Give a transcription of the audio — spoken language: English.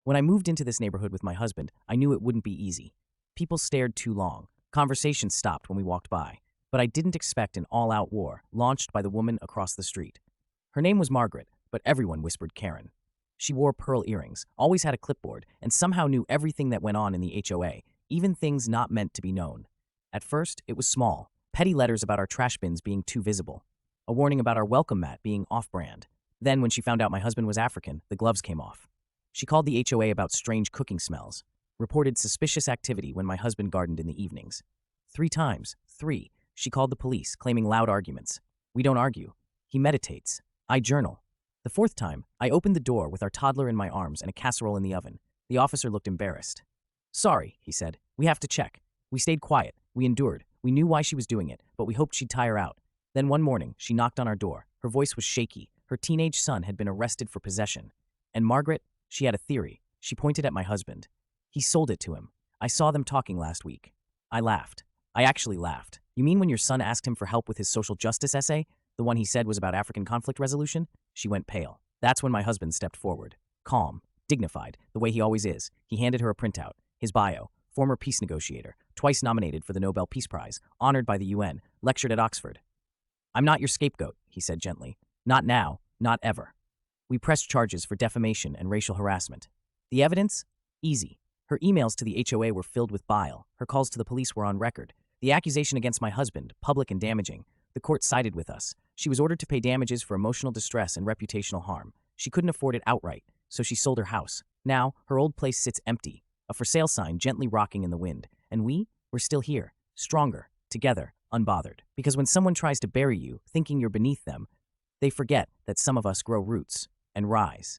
When I moved into this neighborhood with my husband, I knew it wouldn't be easy. People stared too long. Conversations stopped when we walked by. But I didn't expect an all-out war launched by the woman across the street. Her name was Margaret, but everyone whispered Karen. She wore pearl earrings, always had a clipboard, and somehow knew everything that went on in the HOA, even things not meant to be known. At first, it was small. Petty letters about our trash bins being too visible. A warning about our welcome mat being off-brand. Then, when she found out my husband was African, the gloves came off. She called the HOA about strange cooking smells. Reported suspicious activity when my husband gardened in the evenings. 3 times, she called the police, claiming loud arguments. We don't argue. He meditates. I journal. The 4th time, I opened the door with our toddler in my arms and a casserole in the oven. The officer looked embarrassed. Sorry, he said. We have to check. We stayed quiet. We endured. We knew why she was doing it, but we hoped she'd tire out. Then one morning, she knocked on our door. Her voice was shaky. Her teenage son had been arrested for possession. And Margaret, she had a theory. She pointed at my husband. He sold it to him. I saw them talking last week. I laughed. I actually laughed. You mean when your son asked him for help with his social justice essay? The one he said was about African conflict resolution? She went pale. That's when my husband stepped forward. Calm, dignified, the way he always is. He handed her a printout. His bio. Former peace negotiator. Twice nominated for the Nobel Peace Prize. Honored by the UN. Lectured at Oxford. I'm not your scapegoat, he said gently. Not now. Not ever. We pressed charges for defamation and racial harassment. The evidence? Easy. Her emails to the HOA were filled with bile. Her calls to the police were on record. The accusation against my husband, public and damaging. The court sided with us. She was ordered to pay damages for emotional distress and reputational harm. She couldn't afford it outright, so she sold her house. Now, her old place sits empty, a for sale sign gently rocking in the wind. And we're still here, stronger, together, unbothered. Because when someone tries to bury you, thinking you're beneath them, they forget that some of us grow roots and rise.